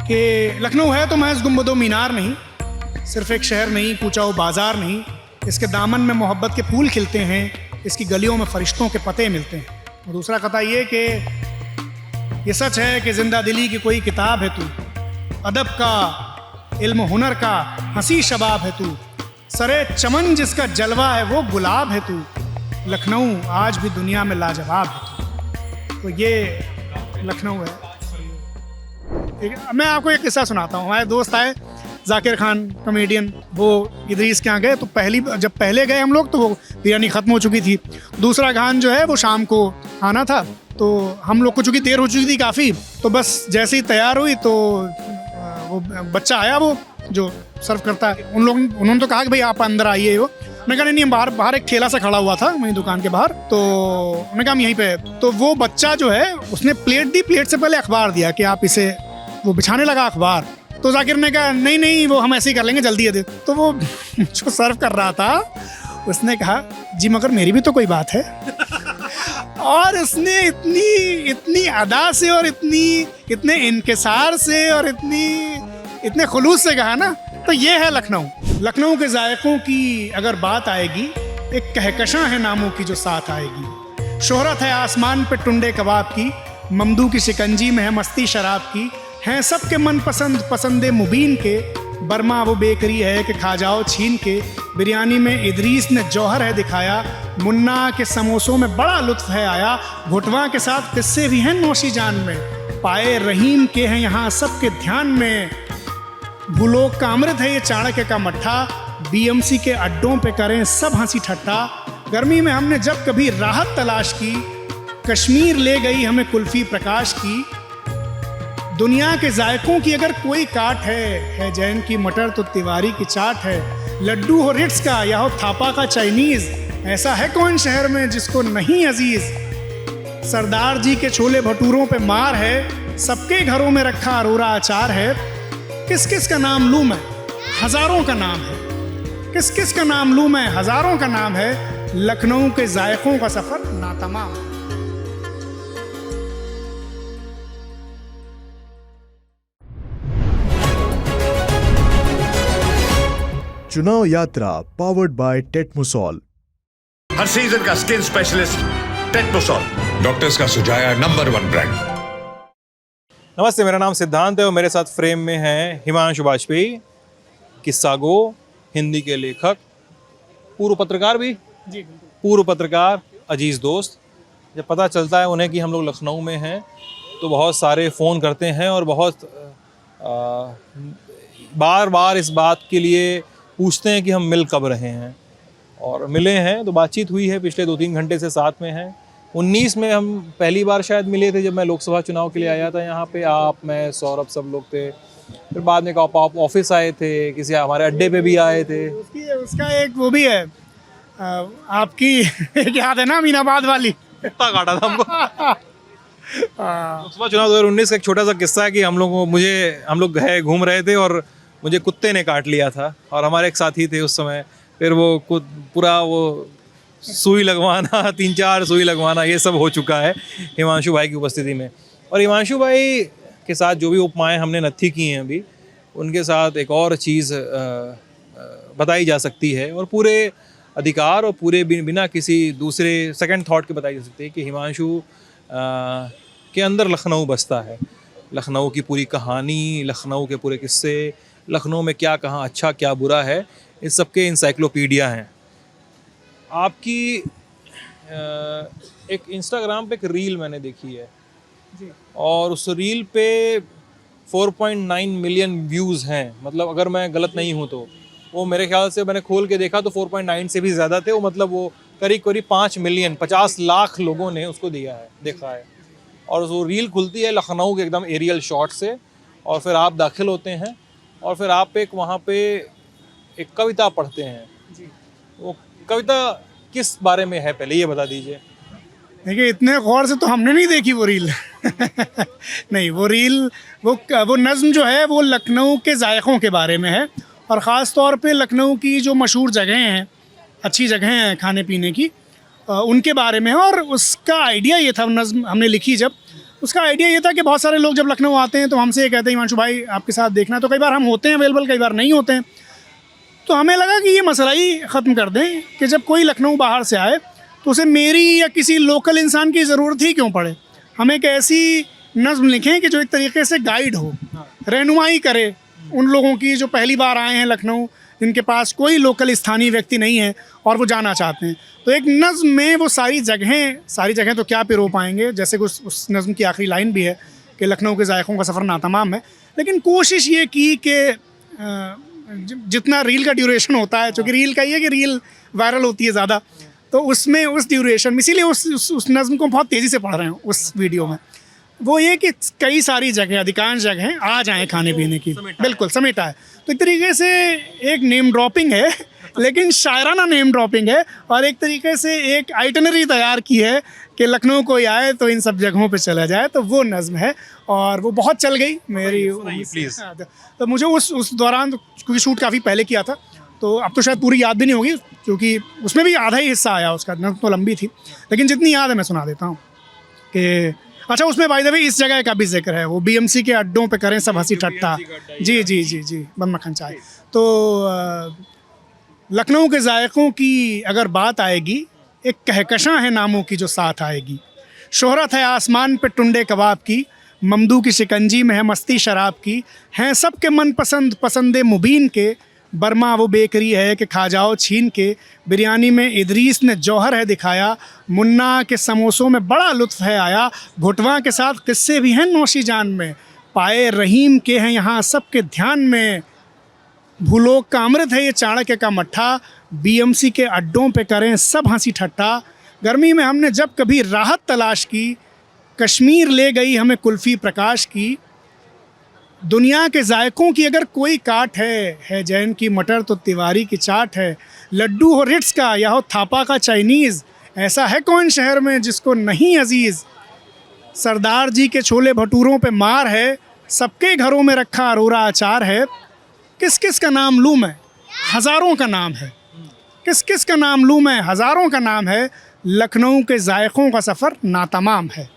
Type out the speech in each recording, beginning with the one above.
कि लखनऊ है तो महज गुंबदो मीनार नहीं, सिर्फ एक शहर नहीं, कूचा वो बाज़ार नहीं, इसके दामन में मोहब्बत के फूल खिलते हैं, इसकी गलियों में फरिश्तों के पते मिलते हैं। और दूसरा कथा ये कि ये सच है कि जिंदा दिली की कोई किताब है तू, अदब का, इल्म हुनर का हंसी शबाब है तू, सरे चमन जिसका जलवा है वो गुलाब है तू, लखनऊ आज भी दुनिया में लाजवाब है तू। तो ये लखनऊ है। मैं आपको एक किस्सा सुनाता हूँ। हमारे दोस्त आए, जाकिर खान कॉमेडियन, वो इदरीस के यहाँ गए तो जब पहले गए हम लोग तो वो बिरयानी ख़त्म हो चुकी थी। दूसरा खान जो है वो शाम को आना था, तो हम लोग को चूँकि देर हो चुकी थी काफ़ी, तो बस जैसे ही तैयार हुई तो वो बच्चा आया वो जो सर्व करता है, उन्होंने तो कहा कि भाई आप अंदर आइए। हो मैंने कहा नहीं, बाहर एक ठेला सा खड़ा हुआ था वहीं दुकान के बाहर, तो मैंने कहा हम यहीं पे। तो वो बच्चा जो है उसने प्लेट दी, प्लेट से पहले अखबार दिया कि आप इसे, वो बिछाने लगा अखबार। तो जाकिर ने कहा नहीं वो हम ऐसे ही कर लेंगे, जल्दी है दे। तो वो जो सर्व कर रहा था उसने कहा जी मगर मेरी भी तो कोई बात है। और उसने इतनी अदा से और इतने इनकिसार से और इतने खुलूस से कहा ना। तो ये है लखनऊ के जायकों की अगर बात आएगी, एक कहकशां है नामों की जो साथ आएगी। शोहरत है आसमान पे टुंडे कबाब की, ममदू की शिकंजी में है मस्ती शराब की, हैं सबके मन पसंदे मुबीन के, बर्मा वो बेकरी है कि खा जाओ छीन के, बिरयानी में इदरीस ने जौहर है दिखाया, मुन्ना के समोसों में बड़ा लुत्फ है आया, भुटवा के साथ किस्से भी हैं नौशी जान में, पाए रहीम के हैं यहाँ सबके ध्यान में, गुलोक का अमृत है ये चाणक्य का मट्ठा, बीएमसी के अड्डों पे करें सब हंसी ठट्ठा, गर्मी में हमने जब कभी राहत तलाश की, कश्मीर ले गई हमें कुल्फी प्रकाश की, दुनिया के जायकों की अगर कोई काट है जैन की मटर तो तिवारी की चाट है, लड्डू हो रिट्स का या हो थापा का चाइनीज, ऐसा है कौन शहर में जिसको नहीं अजीज, सरदार जी के छोले भटूरों पे मार है, सबके घरों में रखा अरोरा अचार है, किस किस का नाम लूं मैं हजारों का नाम है, किस किस का नाम लूं मैं हजारों का नाम है, लखनऊ के जायकों का सफर नातमाम है। चुनाव यात्रा पावर्ड बाय टेटमोसॉल। हर सीजन का स्किन स्पेशलिस्ट टेटमोसॉल, डॉक्टर्स का सुझाया नंबर 1 ब्रांड। नमस्ते, मेरा नाम सिद्धांत है और मेरे साथ फ्रेम में हैं हिमांशु बाजपेयी, किस्सागो, हिंदी के लेखक, पूर्व पत्रकार भी जी, पूर्व पत्रकार, अजीज़ दोस्त। जब पता चलता है उन्हें कि हम लोग लखनऊ में हैं तो बहुत सारे फ़ोन करते हैं और बहुत बार बार इस बात के लिए पूछते हैं कि हम मिल कब रहे हैं, और मिले हैं तो बातचीत हुई है, पिछले 2-3 घंटे से साथ में हैं। 19 में हम पहली बार शायद मिले थे जब मैं लोकसभा चुनाव के लिए आया था यहाँ पे, आप, मैं, सौरभ सब लोग थे। फिर बाद में आप ऑफिस आए थे, किसी हमारे अड्डे पे भी आए थे। उसका एक वो भी है आपकी एक याद है ना अमीनाबाद वाली, कुत्ता काटा था हमको। लोकसभा चुनाव 2019 का एक छोटा सा किस्सा है कि हम लोग घूम रहे थे और मुझे कुत्ते ने काट लिया था, और हमारे एक साथी थे उस समय। फिर वो पूरा वो सुई लगवाना, 3-4 सुई लगवाना, ये सब हो चुका है हिमांशु भाई की उपस्थिति में। और हिमांशु भाई के साथ जो भी उपमाएँ हमने नत्थी की हैं अभी, उनके साथ एक और चीज़ बताई जा सकती है, और पूरे अधिकार और पूरे बिना किसी दूसरे सेकंड थॉट के बताई जा सकती है कि हिमांशु के अंदर लखनऊ बसता है। लखनऊ की पूरी कहानी, लखनऊ के पूरे किस्से, लखनऊ में क्या कहाँ अच्छा क्या बुरा है, इस सब के इंसाइक्लोपीडिया हैं। आपकी एक इंस्टाग्राम पे एक रील मैंने देखी है जी, और उस रील पे 4.9 मिलियन व्यूज़ हैं। मतलब अगर मैं गलत नहीं हूँ तो वो, मेरे ख्याल से मैंने खोल के देखा तो 4.9 से भी ज़्यादा थे वो। मतलब वो करीब 5 मिलियन 50 लाख लोगों ने उसको देखा है। और वो रील खुलती है लखनऊ के एकदम एरियल शॉट से, और फिर आप दाखिल होते हैं और फिर आप वहाँ पे एक कविता पढ़ते हैं जी। वो कविता किस बारे में है, पहले ये बता दीजिए। देखिए, इतने गौर से तो हमने नहीं देखी वो रील। नहीं, वो रील वो नज़्म जो है वो लखनऊ के जायकों के बारे में है, और ख़ास तौर पे लखनऊ की जो मशहूर जगहें हैं, अच्छी जगहें हैं खाने पीने की, उनके बारे में है। और उसका आइडिया ये था, नज़्म हमने लिखी जब, उसका आइडिया ये था कि बहुत सारे लोग जब लखनऊ आते हैं तो हमसे ये कहते हैं हिमांशु भाई आपके साथ देखना, तो कई बार हम होते हैं अवेलेबल, कई बार नहीं होते हैं। तो हमें लगा कि ये मसला ही ख़त्म कर दें कि जब कोई लखनऊ बाहर से आए तो उसे मेरी या किसी लोकल इंसान की ज़रूरत ही क्यों पड़े। हम एक ऐसी नज़्म लिखें कि जो एक तरीके से गाइड हो, रहनुमाई करे उन लोगों की जो पहली बार आए हैं लखनऊ, जिनके पास कोई लोकल स्थानीय व्यक्ति नहीं है और वो जाना चाहते हैं। तो एक नज़्म में वो सारी जगहें तो क्या पिरो पाएंगे, जैसे कि उस नज़्म की आखिरी लाइन भी है कि लखनऊ के जायकों का सफ़र नातमाम है। लेकिन कोशिश ये की कि जितना रील का ड्यूरेशन होता है, चूँकि रील का ये कि रील वायरल होती है ज़्यादा, तो उसमें उस ड्यूरेशन में, इसीलिए उस नज़्म को बहुत तेज़ी से पढ़ रहे हैं उस वीडियो में, वो ये कि कई सारी जगह, अधिकांश जगह आ जाएँ खाने पीने की, बिल्कुल समेटा है। तो एक तरीके से एक नेम ड्रॉपिंग है, लेकिन शायराना नेम ड्रॉपिंग है, और एक तरीके से एक आइटनरी तैयार की है कि लखनऊ कोई आए तो इन सब जगहों पे चला जाए। तो वो नज़्म है और वो बहुत चल गई मेरी। प्लीज़। तो मुझे उस दौरान, क्योंकि शूट काफ़ी पहले किया था, तो अब तो शायद पूरी याद भी नहीं होगी, क्योंकि उसमें भी आधा ही हिस्सा आया उसका, नज़्म तो लंबी थी, लेकिन जितनी याद है मैं सुना देता हूँ कि अच्छा, उसमें बाय द वे इस जगह का भी जिक्र है, वो बीएमसी के अड्डों पे करें सब हंसी ठट्ठा। जी बन मक्खन चाय। तो लखनऊ के जायकों की अगर बात आएगी, एक कहकशां है नामों की जो साथ आएगी। शोहरत है आसमान पे टुंडे कबाब की, ममदू की शिकंजी में है मस्ती शराब की, हैं सबके मन पसंदे मुबीन के, बर्मा वो बेकरी है कि खा जाओ छीन के, बिरयानी में इदरीस ने जौहर है दिखाया, मुन्ना के समोसों में बड़ा लुत्फ़ है आया, भुटवा के साथ किस्से भी हैं नौशी जान में, पाए रहीम के हैं यहाँ सबके ध्यान में, भूलोक का अमृत है ये चाणक्य का मट्ठा, बीएमसी के अड्डों पे करें सब हंसी ठट्ठा, गर्मी में हमने जब कभी राहत तलाश की, कश्मीर ले गई हमें कुल्फ़ी प्रकाश की, दुनिया के जायकों की अगर कोई काट है जैन की मटर तो तिवारी की चाट है, लड्डू हो रिट्स का या हो थापा का चाइनीज़, ऐसा है कौन शहर में जिसको नहीं अजीज़, सरदार जी के छोले भटूरों पे मार है, सबके घरों में रखा अरोरा अचार है, किस किस का नाम लूँ मैं, हज़ारों का नाम है, किस किस का नाम लूँ मैं, हज़ारों का नाम है, लखनऊ के जायकों का सफ़र नातमाम है।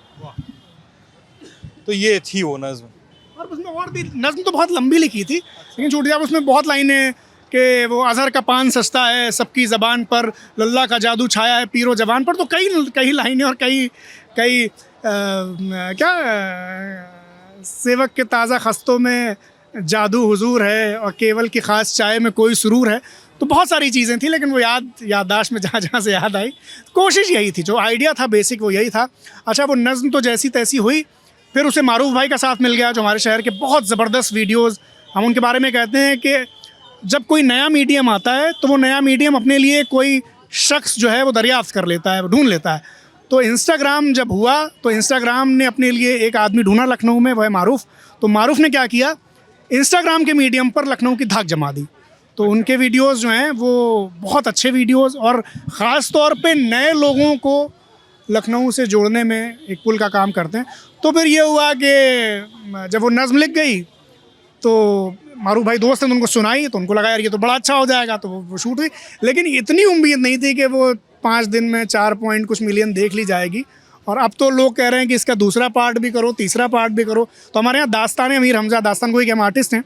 तो ये थी वो नज़्म। और उसमें और भी नज़्म तो बहुत लंबी लिखी थी, लेकिन छूट गया उसमें बहुत लाइनें कि वो अज़हर का पान सस्ता है, सबकी ज़बान पर लल्ला का जादू छाया है पीरो जवान पर, तो कई लाइनें और कई सेवक के ताज़ा खस्तों में जादू हुजूर है और केवल की ख़ास चाय में कोई सुरूर है। तो बहुत सारी चीज़ें थी, लेकिन वो याददाश्त में जहाँ से याद आई, कोशिश यही थी, जो आइडिया था बेसिक वो यही था। अच्छा, वो नज़्म तो जैसी तैसी हुई, फिर उसे मारूफ भाई का साथ मिल गया, जो हमारे शहर के बहुत ज़बरदस्त वीडियोज़, हम उनके बारे में कहते हैं कि जब कोई नया मीडियम आता है तो वो नया मीडियम अपने लिए कोई शख्स जो है वो दरियाफ्त कर लेता है, ढूंढ लेता है। तो इंस्टाग्राम जब हुआ तो इंस्टाग्राम ने अपने लिए एक आदमी ढूंढा लखनऊ में, वह है मारूफ। तो मारूफ ने क्या किया, इंस्टाग्राम के मीडियम पर लखनऊ की धाक जमा दी। तो उनके वीडियोज़ जो हैं वो बहुत अच्छे वीडियोज़, और ख़ास तौर पे नए लोगों को लखनऊ से जोड़ने में एक पुल का काम करते हैं। तो फिर ये हुआ कि जब वो नज़्म लिख गई तो मारूफ भाई दोस्त ने उनको सुनाई, तो उनको लगा यार ये तो बड़ा अच्छा हो जाएगा, तो वो शूट हुई। लेकिन इतनी उम्मीद नहीं थी कि वो 5 दिन में 4 पॉइंट कुछ मिलियन देख ली जाएगी। और अब तो लोग कह रहे हैं कि इसका दूसरा पार्ट भी करो, तीसरा पार्ट भी करो। तो हमारे यहाँ दास्तान अमीर हमजा, दास्तान गोई के हम आर्टिस्ट हैं,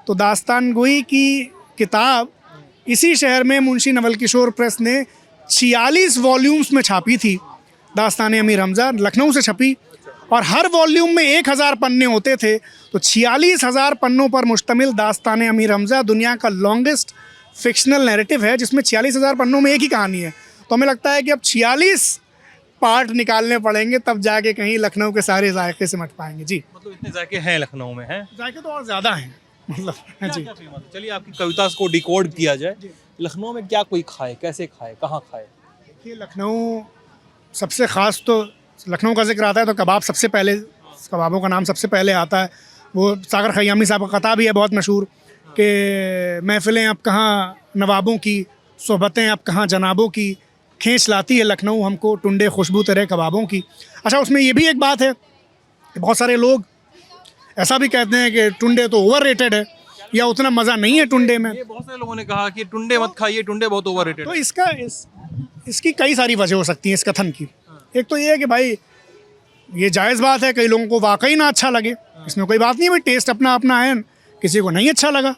तो दास्तान गोई की किताब इसी शहर में मुंशी नवल किशोर प्रेस ने 46 वॉल्यूम्स में छापी थी। दास्तान अमीर हमजा लखनऊ से छपी, और हर वॉल्यूम में 1000 पन्ने होते थे। तो 46,000 पन्नों पर मुश्तमिल दास्तान अमीर हमजा दुनिया का लॉन्गेस्ट फिक्शनल नैरेटिव है, जिसमें 46,000 पन्नों में एक ही कहानी है। तो हमें लगता है कि अब 46 पार्ट निकालने पड़ेंगे, तब जाके कहीं लखनऊ के सारे जायके सिमट पाएंगे। जी, मतलब इतने जायके हैं लखनऊ में, हैं जायके तो और ज़्यादा हैं, मतलब जी। चलिए आपकी कविता को डिकोड किया जाए, लखनऊ में क्या कोई खाए, कैसे खाए, कहाँ खाए? देखिए, लखनऊ सबसे ख़ास तो लखनऊ का जिक्र आता है तो कबाब सबसे पहले, कबाबों का नाम सबसे पहले आता है। वो सागर खयामी साहब का कथा भी है बहुत मशहूर कि महफ़िलें अब कहाँ नवाबों की, सोहबतें अब कहाँ जनाबों की, खींच लाती है लखनऊ हमको टुंडे खुशबू तेरे कबाबों की। अच्छा, उसमें ये भी एक बात है कि बहुत सारे लोग ऐसा भी कहते हैं कि टुंडे तो ओवर रेटेड है या उतना मज़ा नहीं है टुंडे में। ये बहुत सारे लोगों ने कहा कि टुंडे मत खाइए, टुंडे बहुत ओवररेटेड तो इसकी कई सारी वजह हो सकती हैं इस कथन की। एक तो ये है कि भाई ये जायज़ बात है, कई लोगों को वाकई ना अच्छा लगे, इसमें कोई बात नहीं है भाई, टेस्ट अपना अपना है, किसी को नहीं अच्छा लगा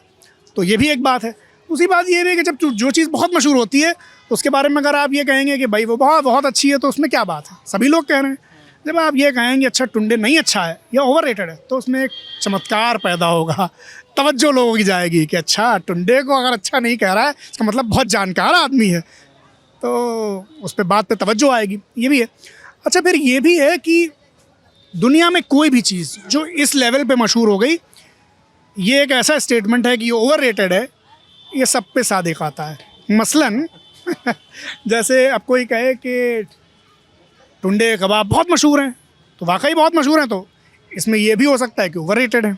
तो ये भी एक बात है। दूसरी बात ये भी है कि जब जो चीज़ बहुत मशहूर होती है तो उसके बारे में अगर आप ये कहेंगे कि भाई वो बहुत बहुत अच्छी है तो उसमें क्या बात है, सभी लोग कह रहे हैं। जब आप ये कहेंगे अच्छा टुंडे नहीं अच्छा है या ओवर रेटेड है तो उसमें एक चमत्कार पैदा होगा, तवज्जो लोगों की जाएगी कि अच्छा टुंडे को अगर अच्छा नहीं कह रहा है इसका मतलब बहुत जानकार आदमी है, तो उस पर बात पे तवज्जो आएगी, ये भी है। अच्छा फिर ये भी है कि दुनिया में कोई भी चीज़ जो इस लेवल पे मशहूर हो गई, ये एक ऐसा स्टेटमेंट है कि ये ओवर रेटेड है, ये सब पे सादिक आता है। मसलन जैसे अब कोई कहे कि टुंडे कबाब बहुत मशहूर हैं तो वाकई बहुत मशहूर हैं, तो इसमें ये भी हो सकता है कि ओवर रेटेड है।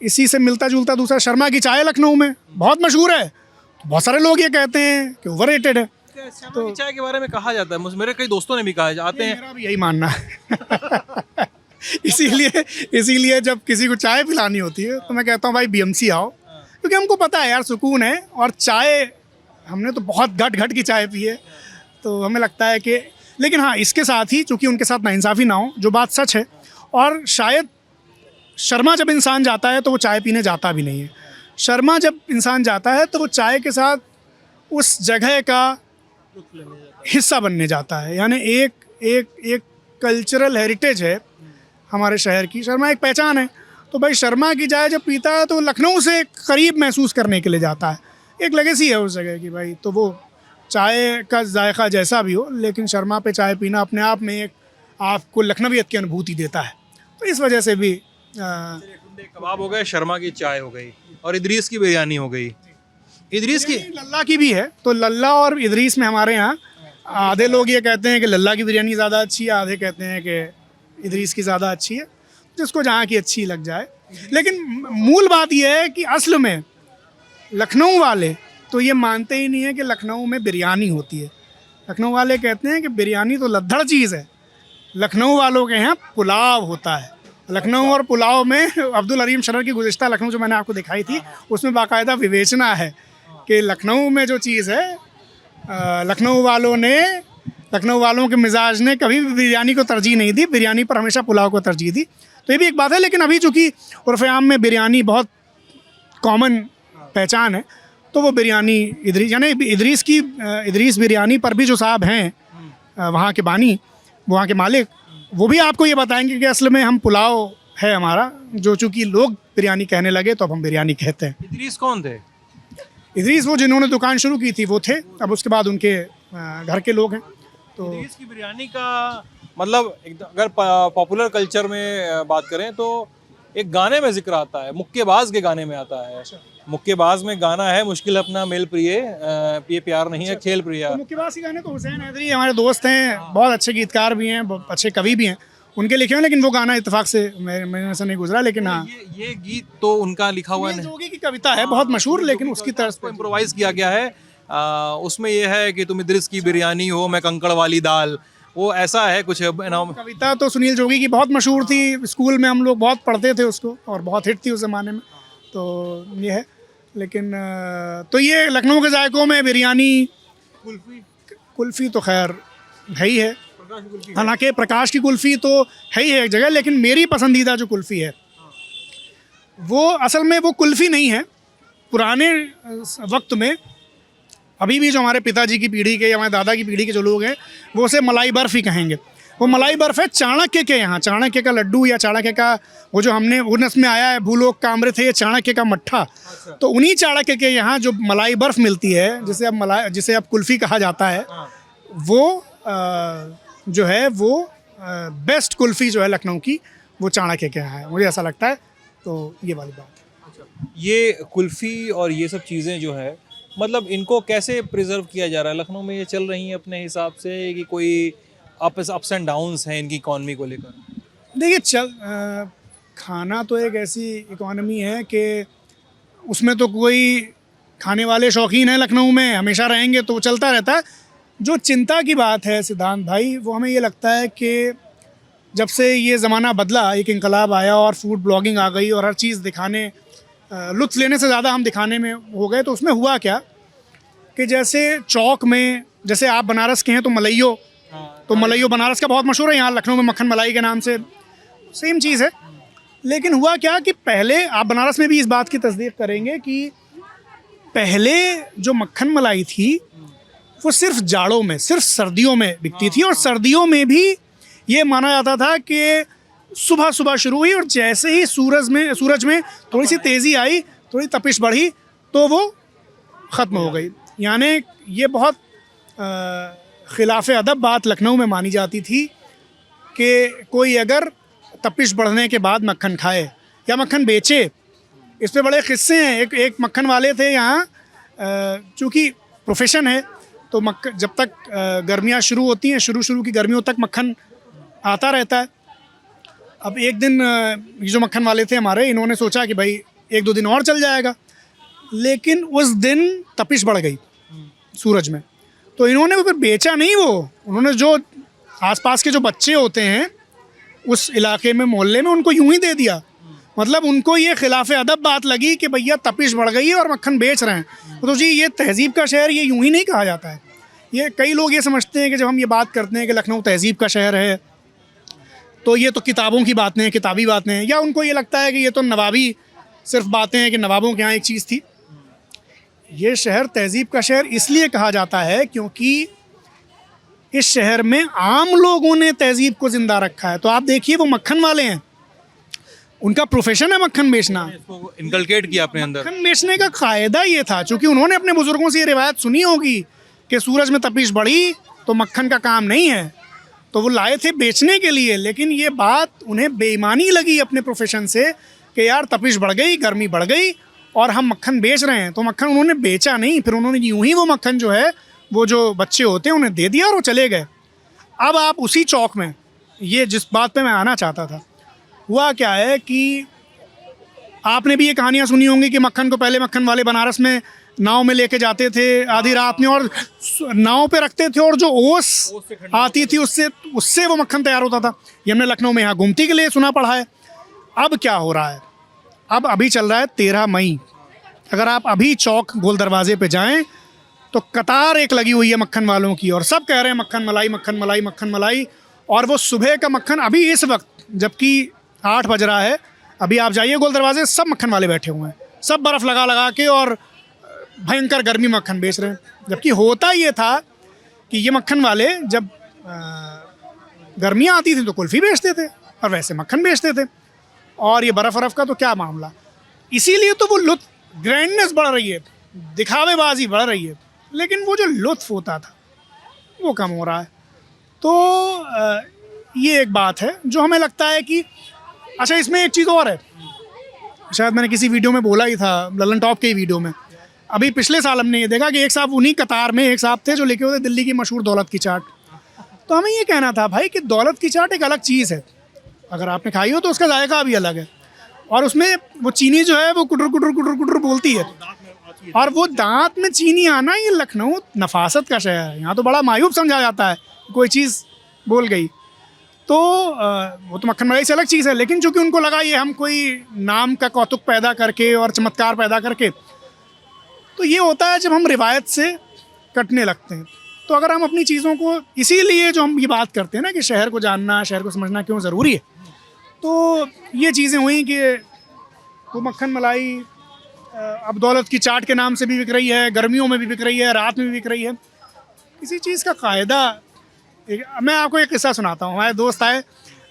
इसी से मिलता जुलता दूसरा शर्मा की चाय लखनऊ में बहुत मशहूर है, तो बहुत सारे लोग ये कहते हैं कि ओवर रेटेड है। शर्मा की चाय के बारे में कहा जाता है, मेरे कई दोस्तों ने भी कहा जाते हैं। मेरा भी यही मानना है इसीलिए जब किसी को चाय पिलानी होती है तो मैं कहता हूँ भाई बीएमसी आओ, क्योंकि हमको पता है यार सुकून है। और चाय हमने तो बहुत घट घट की चाय पी है, तो हमें लगता है कि, लेकिन हाँ इसके साथ ही चूँकि उनके साथ नाइंसाफ़ी ना हो, जो बात सच है, और शायद शर्मा जब इंसान जाता है तो वो चाय पीने जाता भी नहीं है। शर्मा जब इंसान जाता है तो वो चाय के साथ उस जगह का हिस्सा बनने जाता है, यानी एक कल्चरल हेरिटेज है हमारे शहर की। शर्मा एक पहचान है, तो भाई शर्मा की चाय जब पीता है तो लखनऊ से करीब महसूस करने के लिए जाता है, एक लेगेसी है उस जगह की भाई। तो वो चाय का जायका जैसा भी हो, लेकिन शर्मा पे चाय पीना अपने आप में एक आपको लखनवियत की अनुभूति देता है, तो इस वजह से भी टुंडे कबाब हो गए, शर्मा की चाय हो गई, और इदरीस की बिरयानी हो गई। इदरीस की लल्ला की भी है, तो लल्ला और इदरीस में हमारे यहाँ आधे लोग ये कहते हैं कि लल्ला की बिरयानी ज़्यादा अच्छी है, आधे कहते हैं कि इदरीस की ज़्यादा अच्छी है, जिसको जहाँ की अच्छी लग जाए। लेकिन मूल बात यह है कि असल में लखनऊ वाले तो ये मानते ही नहीं है कि लखनऊ में बिरयानी होती है। लखनऊ वाले कहते हैं कि बिरयानी तो लद्दड़ चीज़ है, लखनऊ वालों के यहाँ पुलाव होता है। लखनऊ और पुलाव में अब्दुल हलीम शरर की गुज़िश्ता लखनऊ जो मैंने आपको दिखाई थी, उसमें बाकायदा विवेचना है कि लखनऊ में जो चीज़ है, लखनऊ वालों के मिजाज ने कभी भी बिरयानी को तरजीह नहीं दी, बिरयानी पर हमेशा पुलाव को तरजीह दी। तो ये भी एक बात है। लेकिन अभी चूँकि उर्फ़ आम में बिरयानी बहुत कॉमन पहचान है, तो वो बिरयानी इदरीस, यानी इदरीस बिरयानी पर भी जो साहब हैं वहाँ के बानी, वहाँ के मालिक, वो भी आपको ये बताएंगे कि असल में हम पुलाव है हमारा, जो चूँकि लोग बिरयानी कहने लगे तो अब हम बिरयानी कहते हैं। इदरीस कौन थे? इदरीस वो जिन्होंने दुकान शुरू की थी वो थे, अब उसके बाद उनके घर के लोग हैं। तो इदरीस की बिरयानी का मतलब अगर पॉपुलर कल्चर में बात करें तो एक गाने में जिक्र आता है, मुक्केबाज के गाने में आता है। मुक्केबाज में गाना है, मुश्किल अपना मेल प्रिय, ये प्यार नहीं है खेल प्रिया। तो मुक्केबाज के गाने तो हुसैन हैदरी हमारे दोस्त हैं, बहुत अच्छे गीतकार भी हैं, बहुत अच्छे कवि भी हैं, उनके लिखे हैं, लेकिन वो गाना इत्तेफाक से मेरे से नहीं गुजरा। लेकिन हाँ, ये गीत तो उनका लिखा हुआ नहीं, जोगी की कविता है बहुत मशहूर, लेकिन उसकी तर्ज पर इम्प्रोवाइज किया गया है। उसमें ये है कि तुम इदरीस की बिरयानी हो, मैं कंकड़ वाली दाल, वो ऐसा है कुछ नाम। कविता तो सुनील जोगी की बहुत मशहूर थी, स्कूल में हम लोग बहुत पढ़ते थे उसको, और बहुत हिट थी उस ज़माने में, तो ये है। लेकिन तो ये लखनऊ के जायकों में बिरयानी, कुल्फ़ी तो खैर है ही है, हालांकि प्रकाश की कुल्फ़ी तो है ही है एक जगह, लेकिन मेरी पसंदीदा जो कुल्फ़ी है वो असल में वो कुल्फ़ी नहीं है। पुराने वक्त में अभी भी जो हमारे पिताजी की पीढ़ी के या हमारे दादा की पीढ़ी के जो लोग हैं वो उसे मलाई बर्फ़ ही कहेंगे। वो मलाई बर्फ़ है चाणक्य के यहाँ, चाणक्य का लड्डू या चाणक्य का वो जो हमने उसमें आया है भूलोक का अमृत है, ये चाणक्य का मट्ठा। तो उन्हीं चाणक्य के यहाँ जो मलाई बर्फ़ मिलती है, जिसे अब कुल्फ़ी कहा जाता है, वो जो है वो बेस्ट कुल्फ़ी जो है लखनऊ की, वो चाणक्य के यहाँ है, मुझे ऐसा लगता है। तो ये वाली बात। ये कुल्फ़ी और ये सब चीज़ें जो है, मतलब इनको कैसे प्रिजर्व किया जा रहा है? लखनऊ में ये चल रही हैं अपने हिसाब से कि कोई अप्स एंड डाउन्स हैं इनकी इकॉनमी को लेकर? देखिए खाना तो एक ऐसी इकॉनमी है कि उसमें तो कोई खाने वाले शौकीन हैं लखनऊ में, हमेशा रहेंगे, तो चलता रहता है। जो चिंता की बात है सिद्धांत भाई, वो हमें ये लगता है कि जब से ये ज़माना बदला, एक इंकलाब आया और फूड ब्लॉगिंग आ गई और हर चीज़ दिखाने, लुत्फ़ लेने से ज़्यादा हम दिखाने में हो गए, तो उसमें हुआ क्या कि जैसे चौक में, जैसे आप बनारस के हैं तो मलइयो, तो मलाइयो बनारस का बहुत मशहूर है, यहाँ लखनऊ में मक्खन मलाई के नाम से सेम चीज़ है। लेकिन हुआ क्या कि पहले, आप बनारस में भी इस बात की तस्दीक करेंगे कि पहले जो मक्खन मलाई थी वो सिर्फ जाड़ों में, सिर्फ सर्दियों में बिकती थी, और सर्दियों में भी ये माना जाता था कि सुबह सुबह शुरू हुई और जैसे ही सूरज में थोड़ी सी तेज़ी आई, थोड़ी तपिश बढ़ी, तो वो ख़त्म हो गई। यानी ये बहुत खिलाफ अदब बात लखनऊ में मानी जाती थी कि कोई अगर तपिश बढ़ने के बाद मक्खन खाए या मक्खन बेचे, इस पे बड़े किस्से हैं। एक मक्खन वाले थे यहाँ, चूँकि प्रोफेशन है तो जब तक गर्मियाँ शुरू होती हैं, शुरू की गर्मियों तक मक्खन आता रहता है। अब एक दिन ये जो मक्खन वाले थे हमारे, इन्होंने सोचा कि भाई 1-2 दिन और चल जाएगा, लेकिन उस दिन तपिश बढ़ गई सूरज में, तो इन्होंने वो फिर बेचा नहीं, उन्होंने जो आसपास के जो बच्चे होते हैं उस इलाके में, मोहल्ले में, उनको यूं ही दे दिया। मतलब उनको ये खिलाफ अदब बात लगी कि भैया तपिश बढ़ गई है और मक्खन बेच रहे हैं। तो जी ये तहज़ीब का शहर, ये यूं ही नहीं कहा जाता है। ये कई लोग ये समझते हैं कि जब हम ये बात करते हैं कि लखनऊ तहज़ीब का शहर है, तो ये तो किताबों की बातें हैं, किताबी बातें हैं, या उनको ये लगता है कि ये तो नवाबी सिर्फ बातें हैं कि नवाबों के यहाँ एक चीज़ थी। ये शहर तहज़ीब का शहर इसलिए कहा जाता है क्योंकि इस शहर में आम लोगों ने तहज़ीब को ज़िंदा रखा है। तो आप देखिए, वो मक्खन वाले हैं, उनका प्रोफेशन है मक्खन बेचना। इसको इनकलकेट किया अपने अंदर। मक्खन बेचने का कायदा ये था, क्योंकि उन्होंने अपने बुजुर्गों से ये रिवायत सुनी होगी कि सूरज में तपिश बढ़ी तो मक्खन का काम नहीं है, तो वो लाए थे बेचने के लिए। लेकिन ये बात उन्हें बेईमानी लगी अपने प्रोफेशन से कि यार तपिश बढ़ गई, गर्मी बढ़ गई और हम मक्खन बेच रहे हैं, तो मक्खन उन्होंने बेचा नहीं, फिर उन्होंने यूं ही वो मक्खन जो है, वो जो बच्चे होते हैं उन्हें दे दिया और वो चले गए। अब आप उसी चौक में, ये जिस बात पे मैं आना चाहता था, हुआ क्या है कि आपने भी ये कहानियाँ सुनी होंगी कि मक्खन को पहले मक्खन वाले बनारस में नाव में लेके जाते थे आधी रात में, और नाव पे रखते थे, और जो ओस आती थी उससे वो मक्खन तैयार होता था। ये हमने लखनऊ में यहाँ गुमती के लिए सुना पढ़ा है। अब क्या हो रहा है, अब अभी चल रहा है 13 मई। अगर आप अभी चौक गोल दरवाजे पे जाएं तो कतार एक लगी हुई है मक्खन वालों की, और सब कह रहे हैं मक्खन मलाई, मक्खन मलाई, मक्खन मलाई। और वो सुबह का मक्खन, अभी इस वक्त जबकि 8 बज रहा है, अभी आप जाइए गोल दरवाजे, सब मक्खन वाले बैठे हुए हैं, सब बर्फ़ लगा लगा के और भयंकर गर्मी मक्खन बेच रहे हैं। जबकि होता ये था कि ये मक्खन वाले जब गर्मियाँ आती थी तो कुल्फ़ी बेचते थे और वैसे मक्खन बेचते थे, और ये बर्फ़ का तो क्या मामला। इसीलिए तो वो लुत्फ़, ग्रैंडनेस बढ़ रही है, दिखावेबाजी बढ़ रही है, लेकिन वो जो लुत्फ़ होता था वो कम हो रहा है। तो ये एक बात है जो हमें लगता है कि अच्छा, इसमें एक चीज़ और है, शायद मैंने किसी वीडियो में बोला ही था, ललन टॉप के ही वीडियो में। अभी पिछले साल हमने ये देखा कि एक साहब, उन्हीं कतार में एक साहब थे जो लेके होते दिल्ली की मशहूर दौलत की चाट। तो हमें ये कहना था भाई कि दौलत की चाट एक अलग चीज़ है, अगर आपने खाई हो तो उसका जायका भी अलग है, और उसमें वो चीनी जो है वो कुटर कुटर कुटर कुटर बोलती है, और वो दांत में चीनी आना, ये लखनऊ नफासत का शहर है, यहाँ तो बड़ा मायूब समझा जाता है कोई चीज़ बोल गई। तो वो तो मक्खन मलाई से अलग चीज़ है, लेकिन चूँकि उनको लगा ये हम कोई नाम का कौतुक पैदा करके और चमत्कार पैदा करके, तो ये होता है जब हम रिवायत से कटने लगते हैं। तो अगर हम अपनी चीज़ों को, इसीलिए जो हम ये बात करते हैं ना कि शहर को जानना, शहर को समझना क्यों ज़रूरी है, तो ये चीज़ें हुई कि वो मक्खन मलाई अब दौलत की चाट के नाम से भी बिक रही है, गर्मियों में भी बिक रही है, रात में भी बिक रही है। किसी चीज़ का कायदा, मैं आपको एक किस्सा सुनाता हूँ। हमारे दोस्त आए,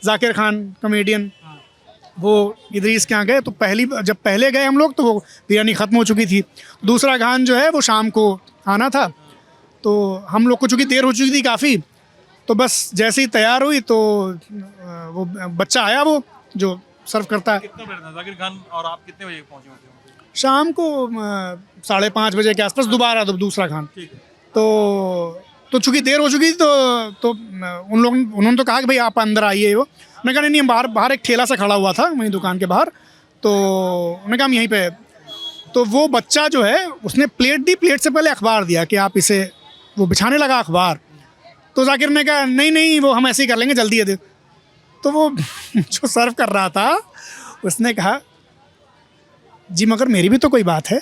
जाकिर खान कॉमेडियन, वो इदरीस के यहाँ गए, तो जब पहले गए हम लोग तो वो बिरयानी ख़त्म हो चुकी थी। दूसरा खान जो है वो शाम को आना था, तो हम लोग को चूँकि देर हो चुकी थी काफ़ी, तो बस जैसे ही तैयार हुई तो वो बच्चा आया, वो जो सर्व करता है। कितना देर था जाकिर खान और आप कितने बजे पहुँचे होते? शाम को 5:30 बजे के आसपास दोबारा दूसरा खान। तो चूँकि देर हो चुकी थी तो उन्होंने तो कहा कि भाई आप अंदर आइए। वो मैं कहा नहीं, हम बाहर एक ठेला सा खड़ा हुआ था वहीं दुकान के बाहर, तो उन्होंने कहा हम यहीं पे। तो वो बच्चा जो है उसने प्लेट दी, प्लेट से पहले अखबार दिया कि आप इसे, वो बिछाने लगा अखबार। तो जाकिर ने कहा नहीं वो हम ऐसे ही कर लेंगे, जल्दी है दे। तो वो जो सर्व कर रहा था उसने कहा जी मगर मेरी भी तो कोई बात है।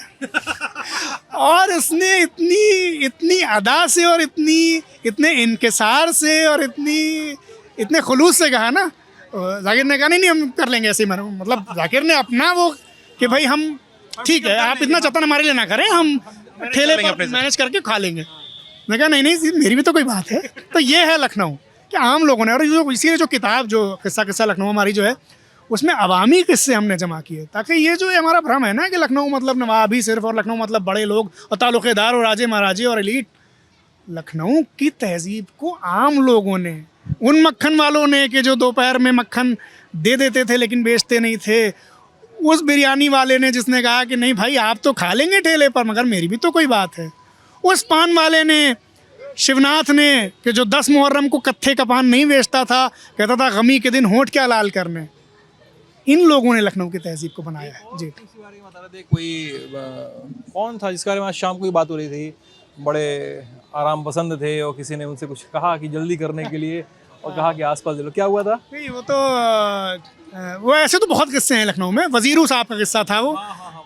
और उसने इतनी अदा से और इतनी इतने इनकिसार से और इतने खुलूस से कहा ना, जाकिर ने कहा नहीं हम कर लेंगे ऐसे ही, मतलब जाकिर ने अपना वो कि भाई हम ठीक है, आप इतना जतन हमारे लिए ना करें, हम ठेले पर मैनेज करके खा लेंगे। मैं कहा नहीं मेरी भी तो कोई बात है। तो ये है लखनऊ कि आम लोगों ने, और इसीलिए जो किताब जो किस्सा लखनऊ हमारी जो है उसमें अवामी किस्से हमने जमा किए, ताकि ये जो हमारा भ्रम है ना कि लखनऊ मतलब नवाबी सिर्फ, और लखनऊ मतलब बड़े लोग और ताल्लुकेदार और राजे महाराजे और एलीट, लखनऊ की तहजीब को आम लोगों ने, उन मक्खन वालों ने कि जो दोपहर में मक्खन दे देते थे लेकिन बेचते नहीं थे, उस बिरयानी वाले ने जिसने कहा कि नहीं भाई आप तो खा लेंगे ठेले पर मगर मेरी भी तो कोई बात है, उस पान वाले ने, शिवनाथ ने कि जो 10 मुहर्रम को कत्थे का पान नहीं बेचता था, कहता था गमी के दिन होंठ क्या लाल करने, इन लोगों ने लखनऊ की तहजीब को बनाया है। जी इसी बारे में बता रहे थे, कोई कौन था जिसके बारे में आज शाम को ही बात हो रही थी, बड़े आराम पसंद थे और किसी ने उनसे कुछ कहा कि जल्दी करने के लिए और कहा कि आसपास चलो, क्या हुआ था? नहीं वो तो वो ऐसे तो बहुत किस्से हैं लखनऊ में। वजीरू साहब का किस्सा था वो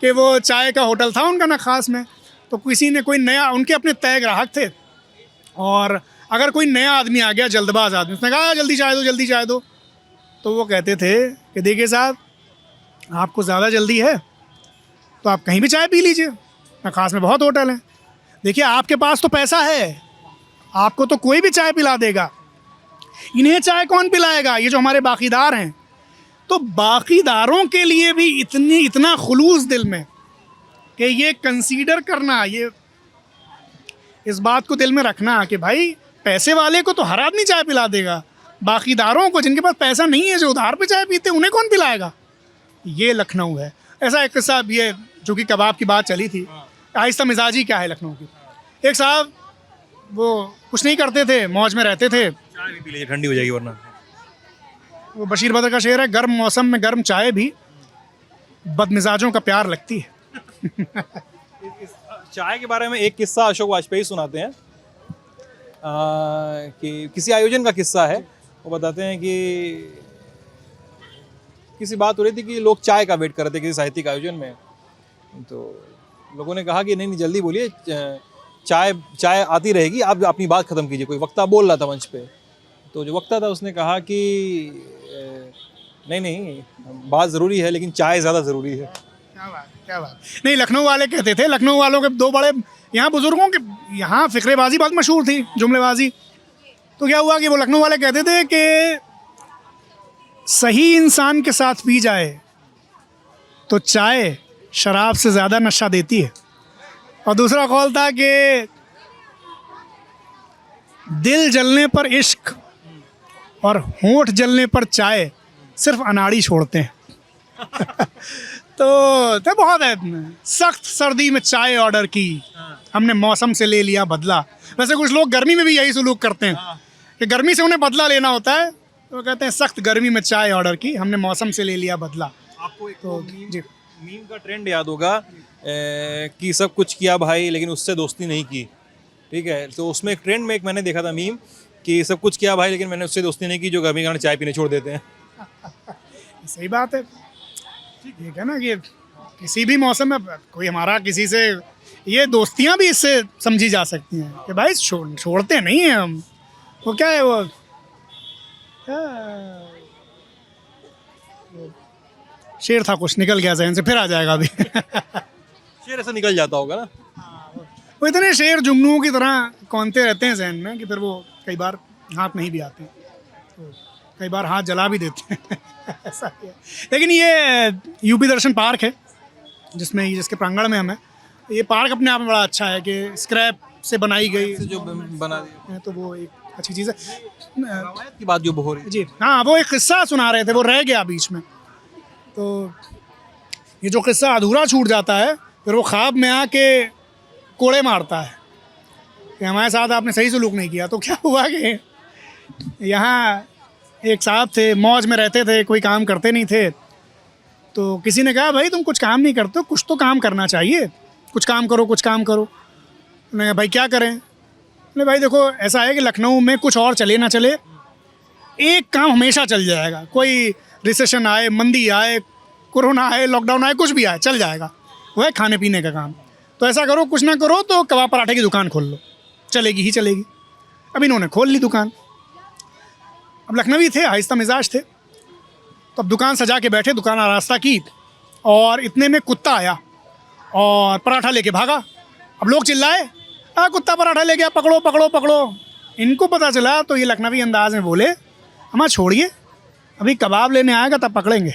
कि वो चाय का होटल था उनका ना खास में, तो किसी ने कोई नया, उनके अपने तय ग्राहक थे, और अगर कोई नया आदमी आ गया जल्दबाज आदमी, उसने कहा जल्दी चाय दो, तो वो कहते थे कि देखिए साहब आपको ज़्यादा जल्दी है तो आप कहीं भी चाय पी लीजिए, ना खास में बहुत होटल हैं, देखिए आपके पास तो पैसा है, आपको तो कोई भी चाय पिला देगा, इन्हें चाय कौन पिलाएगा, ये जो हमारे बाकीदार हैं। तो बाकीदारों के लिए भी इतना खुलूस दिल में कि ये कंसीडर करना, ये इस बात को दिल में रखना कि भाई पैसे वाले को तो हर आदमी चाय पिला देगा, बाकीदारों को जिनके पास पैसा नहीं है, जो उधार पे चाय पीते उन्हें कौन पिलाएगा, ये लखनऊ है। ऐसा एक किस्सा, ये जो कि कबाब की बात चली थी, आहिस्ता मिजाजी क्या है लखनऊ की। एक साहब वो कुछ नहीं करते थे, मौज में रहते थे, चाय भी पी लीजिए ठंडी हो जाएगी वरना। वो बशीर बदर का शेर है, गर्म मौसम में गर्म चाय भी बदमिजाजों का प्यार लगती है। चाय के बारे में एक किस्सा अशोक वाजपेयी सुनाते हैं कि किसी आयोजन का किस्सा है। वो बताते हैं कि किसी बात हो रही थी कि लोग चाय का वेट कर रहे थे किसी साहित्यिक आयोजन में, तो लोगों ने कहा कि नहीं जल्दी बोलिए, चाय आती रहेगी, आप अपनी बात ख़त्म कीजिए। कोई वक्ता बोल रहा था मंच पे, तो जो वक्ता था उसने कहा कि नहीं बात ज़रूरी है लेकिन चाय ज़्यादा ज़रूरी है। क्या बात। नहीं, लखनऊ वाले कहते थे, लखनऊ वालों के दो बड़े यहाँ बुजुर्गों के यहाँ फ़िक्रेबाजी बहुत मशहूर थी, जुमलेबाजी। तो क्या हुआ कि वो लखनऊ वाले कहते थे कि सही इंसान के साथ पी जाए तो चाय शराब से ज़्यादा नशा देती है। और दूसरा कौल था कि दिल जलने पर इश्क और होंठ जलने पर चाय सिर्फ अनाड़ी छोड़ते हैं। तो बहुत है। सख्त सर्दी में चाय ऑर्डर की, हमने मौसम से ले लिया बदला। वैसे कुछ लोग गर्मी में भी यही सलूक करते हैं कि गर्मी से उन्हें बदला लेना होता है, तो कहते हैं सख्त गर्मी में चाय ऑर्डर की, हमने मौसम से ले लिया बदला। आपको एक तो जी मीम का ट्रेंड याद होगा कि सब कुछ किया भाई लेकिन उससे दोस्ती नहीं की, ठीक है। तो उसमें एक ट्रेंड में एक मैंने देखा था मीम कि सब कुछ किया भाई लेकिन मैंने उससे दोस्ती नहीं की जो गर्मी के कारण चाय पीने छोड़ देते हैं। सही बात है। ठीक है ना कि किसी भी मौसम में कोई हमारा किसी से, ये दोस्तियां भी इससे समझी जा सकती हैं कि भाई छोड़ते नहीं हैं हम। वो क्या है, वो शेर था कुछ निकल गया जहन से, फिर आ जाएगा अभी। शेर ऐसा निकल जाता होगा ना, वो इतने शेर जुगनुओं की तरह कौनते रहते हैं जहन में कि फिर वो कई बार हाथ नहीं भी आते, तो कई बार हाथ जला भी देते हैं। ऐसा ही है। लेकिन ये यूपी दर्शन पार्क है जिसके प्रांगण में हम हैं। ये पार्क अपने आप में बड़ा अच्छा है कि स्क्रैप से बनाई गई जो बना दिया, तो वो एक अच्छी चीज़ है। रवायत की बात जो हो रही है। जी हाँ, वो एक किस्सा सुना रहे थे, वो रह गया बीच में। तो ये जो किस्सा अधूरा छूट जाता है फिर वो ख्वाब में आके कोड़े मारता है कि हमारे साथ आपने सही सलूक नहीं किया। तो क्या हुआ कि यहाँ एक साहब थे, मौज में रहते थे, कोई काम करते नहीं थे। तो किसी ने कहा भाई तुम कुछ काम नहीं करते, कुछ तो काम करना चाहिए, कुछ काम करो। उन्होंने कहा भाई क्या करें? नहीं भाई देखो ऐसा है कि लखनऊ में कुछ और चले ना चले, एक काम हमेशा चल जाएगा। कोई रिसेशन आए, मंदी आए, कोरोना आए, लॉकडाउन आए, कुछ भी आए, चल जाएगा। वो है खाने पीने का काम। तो ऐसा करो, कुछ ना करो तो कबाब पराठे की दुकान खोल लो, चलेगी ही चलेगी। अब इन्होंने खोल ली दुकान। अब लखनवी थे, आहिस्ता मिजाज थे, तो अब दुकान सजा के बैठे, दुकान आरास्ता की, और इतने में कुत्ता आया और पराठा लेके भागा। अब लोग चिल्लाए, कुत्ता पराठा ले गया, पकड़ो पकड़ो पकड़ो। इनको पता चला तो ये लखनवी अंदाज में बोले, अम्मा छोड़िए, अभी कबाब लेने आएगा तब पकड़ेंगे।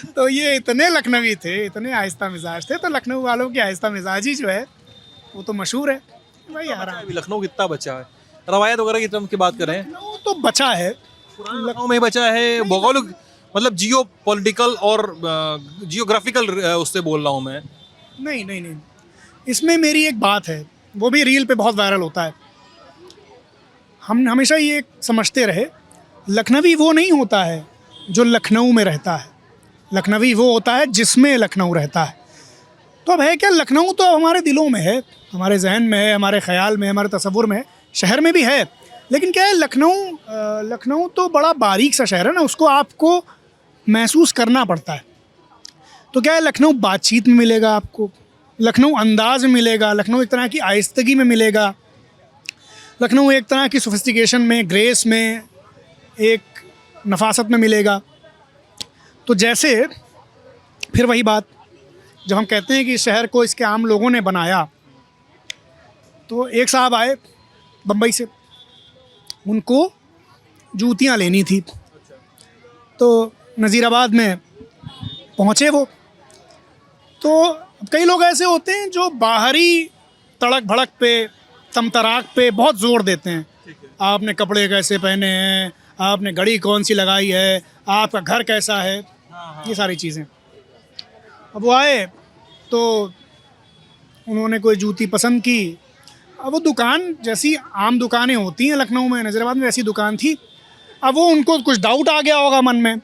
तो ये इतने लखनवी थे, इतने आहिस्ता मिजाज थे। तो लखनऊ वालों की आहिस्ता मिजाजी जो है वो तो मशहूर है भाई। अभी लखनऊ कितना बचा है? रवायत वगैरह की तरफ की बात करें, लखनऊ तो बचा है, लखनऊ में बचा है। भौगोलिक मतलब जियो पॉलिटिकल और जियोग्राफिकल उससे बोल रहा हूँ मैं। नहीं नहीं नहीं, इसमें मेरी एक बात है, वो भी रील पे बहुत वायरल होता है। हम हमेशा ये समझते रहे, लखनवी वो नहीं होता है जो लखनऊ में रहता है, लखनवी वो होता है जिसमें लखनऊ रहता है। तो अब है क्या, लखनऊ तो हमारे दिलों में है, हमारे जहन में है, हमारे ख्याल में है, हमारे तसव्वुर में है, शहर में भी है। लेकिन क्या है, लखनऊ तो बड़ा बारीक सा शहर है ना, उसको आपको महसूस करना पड़ता है। तो क्या है, लखनऊ बातचीत में मिलेगा आपको, लखनऊ अंदाज में मिलेगा, लखनऊ एक तरह की आहिस्तगी में मिलेगा, लखनऊ एक तरह की सोफिस्टिकेशन में, ग्रेस में, एक नफासत में मिलेगा। तो जैसे फिर वही बात, जब हम कहते हैं कि इस शहर को इसके आम लोगों ने बनाया, तो एक साहब आए बम्बई से, उनको जूतियाँ लेनी थी, तो नज़ीराबाद में पहुँचे वो। तो कई लोग ऐसे होते हैं जो बाहरी तड़क भड़क पे, तमतराक पे बहुत ज़ोर देते हैं, आपने कपड़े कैसे पहने हैं, आपने घड़ी कौन सी लगाई है, आपका घर कैसा है, ये सारी चीज़ें। अब वो आए तो उन्होंने कोई जूती पसंद की। अब वो दुकान जैसी आम दुकानें होती हैं लखनऊ में, नज़ीराबाद में वैसी दुकान थी। अब वो उनको कुछ डाउट आ गया होगा मन में,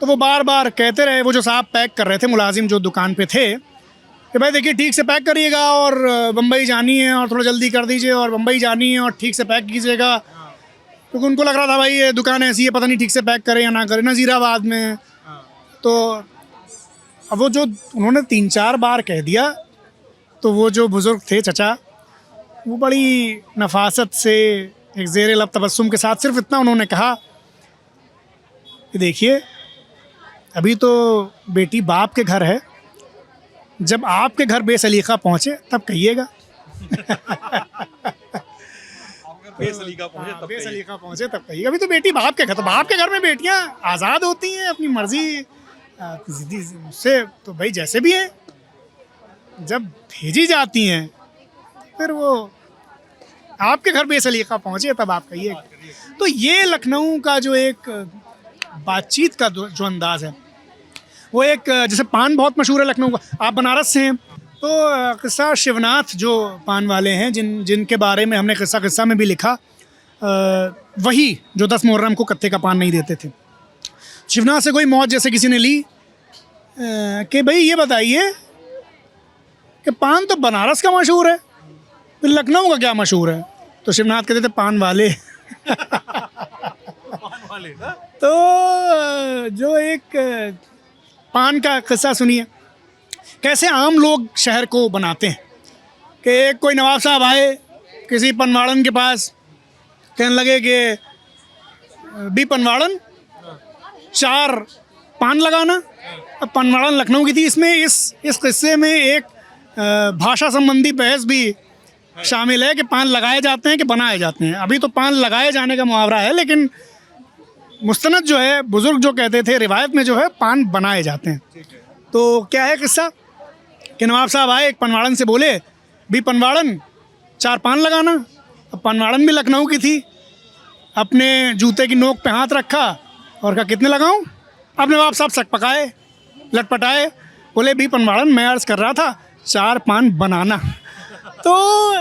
तो वो बार बार कहते रहे, वो जो साहब पैक कर रहे थे, मुलाजिम जो दुकान पे थे, कि भाई देखिए ठीक से पैक करिएगा, और बम्बई जानी है और थोड़ा जल्दी कर दीजिए, और बम्बई जानी है और ठीक से पैक कीजिएगा। क्योंकि उनको लग रहा था भाई ये दुकान ऐसी है, पता नहीं ठीक से पैक करें या ना करें, नज़ीराबाद में। तो अब वो जो उन्होंने 3-4 बार कह दिया, तो वो जो बुज़ुर्ग थे चचा, वो बड़ी नफासत से एक ज़ेर लब तबस्सुम के साथ सिर्फ इतना उन्होंने कहा कि देखिए अभी तो बेटी बाप के घर है, जब आपके घर बेसलीका पहुँचे तब कहिएगा। बेसलीका पहुंचे तब कहिएगा, अभी तो बेटी बाप के घर, तो बाप के घर में बेटियाँ आज़ाद होती हैं अपनी मर्जी से, तो भाई जैसे भी है, जब भेजी जाती हैं फिर वो आपके घर बेसलीका पहुँचे तब आप कहिए। तो ये लखनऊ का जो एक बातचीत का जो अंदाज़ है, वो एक, जैसे पान बहुत मशहूर है लखनऊ का, आप बनारस से हैं, तो किस्सा शिवनाथ जो पान वाले हैं, जिनके बारे में हमने किस्सा में भी लिखा, वही जो 10 मुहर्रम को कत्थे का पान नहीं देते थे। शिवनाथ से कोई मौत जैसे किसी ने ली कि भाई ये बताइए कि पान तो बनारस का मशहूर है, फिर लखनऊ का क्या मशहूर है? तो शिवनाथ कहते थे पान वाले। तो जो एक पान का किस्सा सुनिए, कैसे आम लोग शहर को बनाते हैं। कि एक कोई नवाब साहब आए किसी पनवाड़न के पास, कहने लगे कि बी पनवाड़न 4 पान लगाना। अब पनवाड़न लखनऊ की थी। इसमें इस किस्से में एक भाषा संबंधी बहस भी शामिल है कि पान लगाए जाते हैं कि बनाए जाते हैं। अभी तो पान लगाए जाने का मुहावरा है, लेकिन मुस्तनद जो है, बुज़ुर्ग जो कहते थे, रिवायत में जो है पान बनाए जाते हैं। तो क्या है किस्सा कि नवाब साहब आए, एक पनवाड़न से बोले, भी पनवाड़न 4 पान लगाना। अब पनवाड़न भी लखनऊ की थी, अपने जूते की नोक पे हाथ रखा और कहा कितने लगाऊं। अब नवाब साहब सक पकाए, लटपटाए, बोले भी पनवाड़न मैं अर्ज़ कर रहा था 4 पान बनाना। तो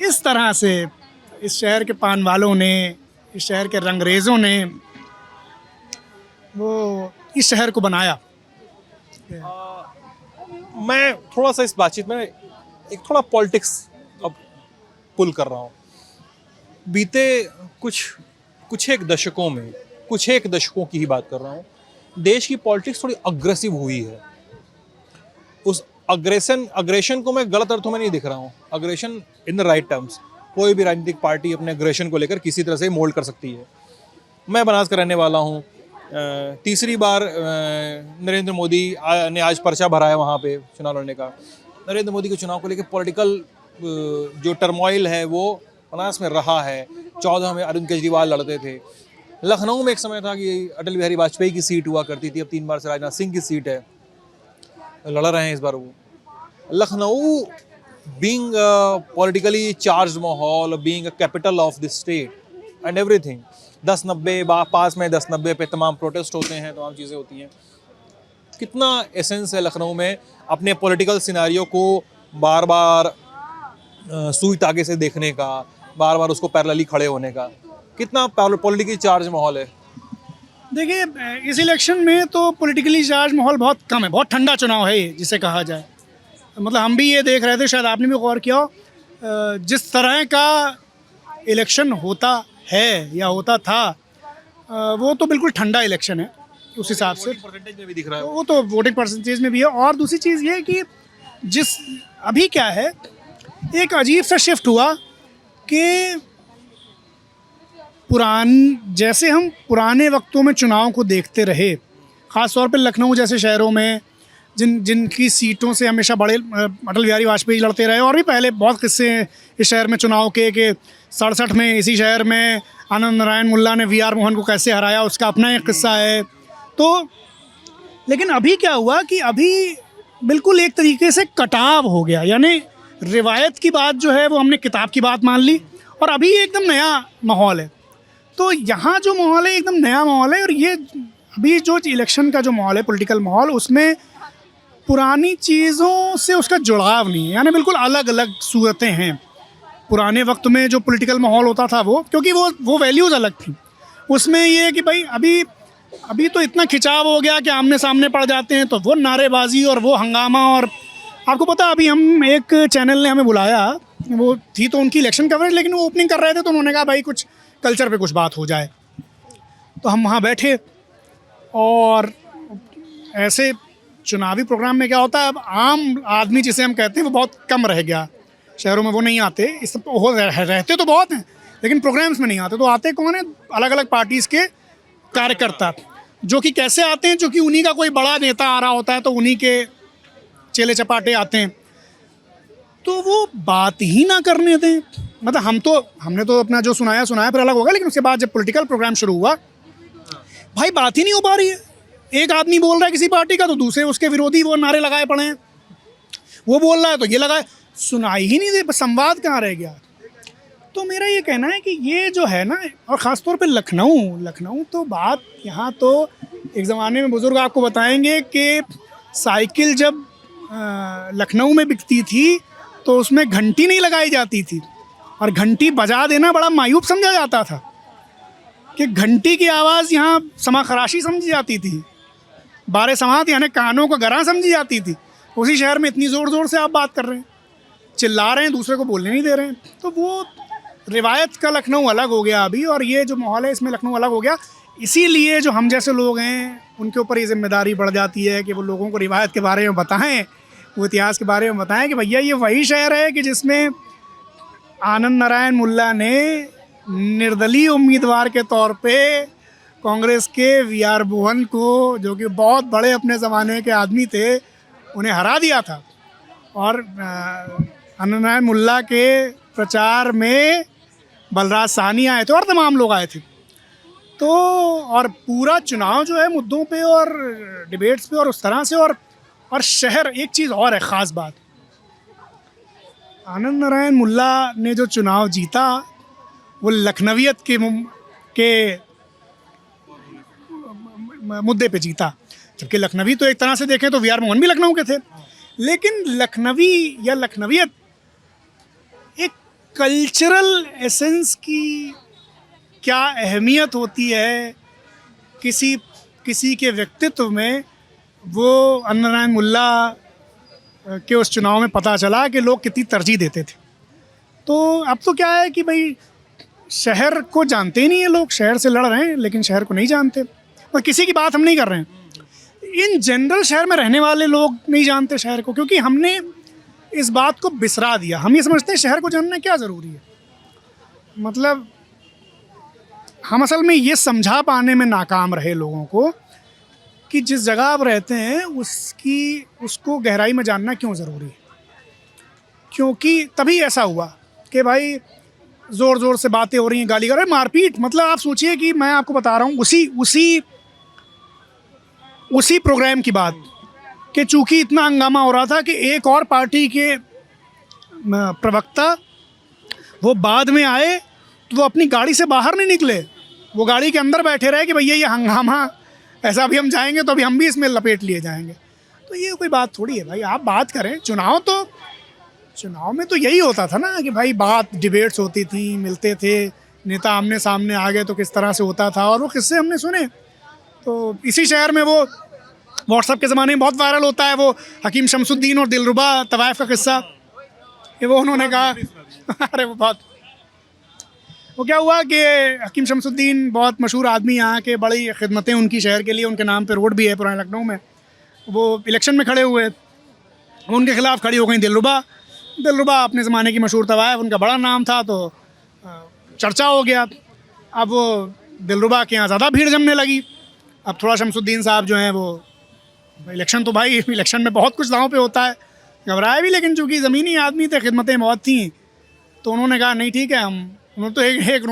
इस तरह से इस शहर के पान वालों ने, इस शहर के रंगरेज़ों ने वो इस शहर को बनाया। मैं थोड़ा सा इस बातचीत में एक थोड़ा पॉलिटिक्स अब पुल कर रहा हूँ। बीते कुछ एक दशकों की ही बात कर रहा हूँ, देश की पॉलिटिक्स थोड़ी अग्रेसिव हुई है। उस अग्रेशन को मैं गलत अर्थों में नहीं दिख रहा हूँ। Aggression in the right terms. कोई भी राजनीतिक पार्टी अपने अग्रेशन को लेकर किसी तरह से मोल्ड कर सकती है। मैं बनास का रहने वाला हूँ। तीसरी बार नरेंद्र मोदी ने आज पर्चा भरा है वहाँ पे चुनाव लड़ने का। नरेंद्र मोदी के चुनाव को लेकर पॉलिटिकल जो टर्मोइल है वो बनास में रहा है। 14 में अरविंद केजरीवाल लड़ते थे। लखनऊ में एक समय था कि अटल बिहारी वाजपेयी की सीट हुआ करती थी, अब 3 बार से राजनाथ सिंह की सीट है, लड़ रहे हैं इस बार वो। लखनऊ बीइंग पॉलिटिकली चार्ज माहौल, being a capital of this state and everything, 10-90 पास में 10-90 पे तमाम प्रोटेस्ट होते हैं, तमाम चीज़ें होती हैं। कितना एसेंस है लखनऊ में अपने पॉलिटिकल सिनारियो को बार बार सुई तागे से देखने का, बार बार उसको पैरेलली खड़े होने का, कितना पॉलिटिकली चार्ज माहौल है। देखिए, इस इलेक्शन में तो पॉलिटिकली चार्ज माहौल बहुत कम है, बहुत ठंडा चुनाव है ये जिसे कहा जाए। मतलब हम भी ये देख रहे थे, शायद आपने भी गौर किया हो, जिस तरह का इलेक्शन होता है या होता था, वो तो बिल्कुल ठंडा इलेक्शन है उस हिसाब से। परसेंटेज में भी दिख रहा है वो तो वोटिंग परसेंटेज में भी है। और दूसरी चीज़ ये कि जिस अभी क्या है, एक अजीब सा शिफ्ट हुआ कि जैसे हम पुराने वक्तों में चुनाव को देखते रहे, ख़ास तौर पे लखनऊ जैसे शहरों में जिनकी सीटों से हमेशा बड़े अटल बिहारी वाजपेयी लड़ते रहे, और भी पहले बहुत किस्से हैं इस शहर में चुनाव के, कि 67 में इसी शहर में आनंद नारायण मुल्ला ने VR मोहन को कैसे हराया, उसका अपना एक किस्सा है। तो लेकिन अभी क्या हुआ कि अभी बिल्कुल एक तरीके से कटाव हो गया, यानी रिवायत की बात जो है वो हमने किताब की बात मान ली, और अभी एकदम नया माहौल है। तो यहाँ जो माहौल है एकदम नया माहौल है, और ये अभी जो इलेक्शन का जो माहौल है, पॉलिटिकल माहौल, उसमें पुरानी चीज़ों से उसका जुड़ाव नहीं है, यानी बिल्कुल अलग अलग सूरतें हैं। पुराने वक्त में जो पॉलिटिकल माहौल होता था वो, क्योंकि वो वैल्यूज़ अलग थी, उसमें ये है कि भाई अभी तो इतना खिंचाव हो गया कि आमने सामने पड़ जाते हैं, तो वो नारेबाजी और वो हंगामा। और आपको पता, अभी हम एक चैनल ने हमें बुलाया, वो थी तो उनकी इलेक्शन कवरेज, लेकिन वो ओपनिंग कर रहे थे, तो उन्होंने कहा भाई कुछ कल्चर पे कुछ बात हो जाए। तो हम वहाँ बैठे, और ऐसे चुनावी प्रोग्राम में क्या होता है, अब आम आदमी जिसे हम कहते हैं वो बहुत कम रह गया, शहरों में वो नहीं आते, इस सब रहते तो बहुत हैं लेकिन प्रोग्राम्स में नहीं आते। तो आते कौन है, अलग अलग पार्टीज़ के कार्यकर्ता, जो कि कैसे आते हैं, जो कि उन्हीं का कोई बड़ा नेता आ रहा होता है तो उन्हीं के चेले चपाटे आते हैं, तो वो बात ही ना करने दें। मतलब हमने तो अपना जो सुनाया फिर अलग होगा, लेकिन उसके बाद जब पॉलिटिकल प्रोग्राम शुरू हुआ, भाई बात ही नहीं हो पा रही है। एक आदमी बोल रहा है किसी पार्टी का, तो दूसरे उसके विरोधी वो नारे लगाए पड़े हैं, वो बोल रहा है तो ये लगाए, सुनाई ही नहीं दे, संवाद कहाँ रह गया। तो मेरा ये कहना है कि ये जो है ना, और ख़ास तौर पे लखनऊ तो बात यहाँ तो एक ज़माने में बुज़ुर्ग आपको बताएंगे कि साइकिल जब लखनऊ में बिकती थी तो उसमें घंटी नहीं लगाई जाती थी, और घंटी बजा देना बड़ा मायूब समझा जाता था, कि घंटी की आवाज़ यहाँ समाखराशी समझी जाती थी, बारे समात यानी कानों को गरां समझी जाती थी। उसी शहर में इतनी ज़ोर से आप बात कर रहे हैं, चिल्ला रहे हैं, दूसरे को बोलने नहीं दे रहे हैं। तो वो रिवायत का लखनऊ अलग हो गया अभी, और ये जो माहौल है इसमें लखनऊ अलग हो गया। इसीलिए जो हम जैसे लोग हैं उनके ऊपर ये जिम्मेदारी बढ़ जाती है कि वो लोगों को रिवायत के बारे में बताएं, वो इतिहास के बारे में बताएं कि भैया ये वही शहर है कि जिसमें आनंद नारायण मुल्ला ने निर्दलीय उम्मीदवार के तौर पे कांग्रेस के VR मोहन को, जो कि बहुत बड़े अपने ज़माने के आदमी थे, उन्हें हरा दिया था। और आनंद नारायण मुल्ला के प्रचार में बलराज साहनी आए थे और तमाम लोग आए थे। तो और पूरा चुनाव जो है मुद्दों पे और डिबेट्स पे और उस तरह से, और शहर, एक चीज़ और है ख़ास बात, आनंद नारायण मुल्ला ने जो चुनाव जीता वो लखनवियत के मुद्दे पे जीता, जबकि लखनवी तो एक तरह से देखें तो VR मोहन भी लखनऊ के थे, लेकिन लखनवी या लखनवियत एक कल्चरल एसेंस की क्या अहमियत होती है किसी के व्यक्तित्व में, वो आनंद नारायण मुल्ला के उस चुनाव में पता चला कि लोग कितनी तरजीह देते थे। तो अब तो क्या है कि भाई शहर को जानते ही नहीं है लोग, शहर से लड़ रहे हैं लेकिन शहर को नहीं जानते। और किसी की बात हम नहीं कर रहे हैं, इन जनरल शहर में रहने वाले लोग नहीं जानते शहर को, क्योंकि हमने इस बात को बिसरा दिया। हम ये समझते हैं शहर को जानना क्या ज़रूरी है। मतलब हम असल में ये समझा पाने में नाकाम रहे लोगों को कि जिस जगह आप रहते हैं उसको गहराई में जानना क्यों ज़रूरी है। क्योंकि तभी ऐसा हुआ कि भाई ज़ोर ज़ोर से बातें हो रही हैं, गाली गलौज, मारपीट। मतलब आप सोचिए कि मैं आपको बता रहा हूँ उसी प्रोग्राम की बात कि चूँकि इतना हंगामा हो रहा था कि एक और पार्टी के प्रवक्ता वो बाद में आए तो वो अपनी गाड़ी से बाहर नहीं निकले, वो गाड़ी के अंदर बैठे रहे कि भैया ये हंगामा ऐसा भी हम जाएंगे तो अभी हम भी इसमें लपेट लिए जाएंगे। तो ये कोई बात थोड़ी है भाई। आप बात करें, चुनाव में तो यही होता था ना कि भाई बात डिबेट्स होती थी, मिलते थे नेता, आमने सामने आ गए तो किस तरह से होता था, और वो किस्से हमने सुने। तो इसी शहर में वो व्हाट्सएप के ज़माने में बहुत वायरल होता है वो हकीम शमसुद्दीन और दिलरुबा तवाइफ का किस्सा कि वो उन्होंने कहा अरे वो क्या हुआ कि हकीम शमसुद्दीन बहुत मशहूर आदमी, यहाँ के बड़ी खिदमतें उनकी शहर के लिए, उनके नाम पे रोड भी है पुराने लखनऊ में। वो इलेक्शन में खड़े हुए, उनके खिलाफ खड़ी हो गई दिलरुबा अपने ज़माने की मशहूर तवाइफ, उनका बड़ा नाम था तो चर्चा हो गया। अब वो दिलरुबा के यहाँ ज़्यादा भीड़ जमने लगी। अब थोड़ा शमसुद्दीन साहब जो हैं वो इलेक्शन में बहुत कुछ दांव पे होता है, घबराए भी, लेकिन चूँकि ज़मीनी आदमी थे, खिदमतें बहुत थी, तो उन्होंने कहा नहीं ठीक है, उन्होंने तो एक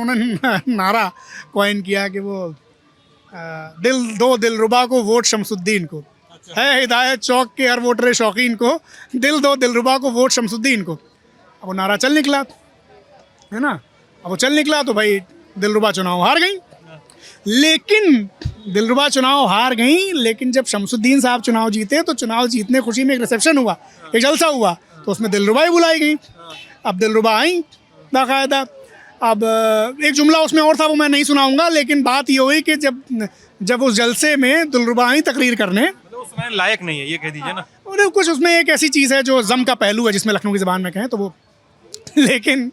नारा कॉइन किया कि वो दिल दो दिलरुबा को वोट शमसुद्दीन को, है हिदायत चौक के हर वोटर शौकीन को, दिल दो दिलरुबा को वोट शमसुद्दीन को। अब वो नारा चल निकला, है ना। अब वो चल निकला तो भाई दिलरुबा चुनाव हार गई। लेकिन जब शमसुद्दीन साहब चुनाव जीते तो चुनाव जीतने खुशी में एक रिसेप्शन हुआ, एक जलसा हुआ, तो उसमें दिलरुबा ही बुलाई गई। अब दिलरुबा आई बाकायदा। अब एक जुमला उसमें और था, वो मैं नहीं सुनाऊंगा, लेकिन बात ये हुई कि जब उस जलसे में दिलरुबा आई तकरीर करने, उसमें लायक नहीं है, ये कह दीजिए ना। और कुछ उसमें एक ऐसी चीज़ है जो जम का पहलू है, जिसमें लखनऊ की ज़बान में कहें तो वो लेकिन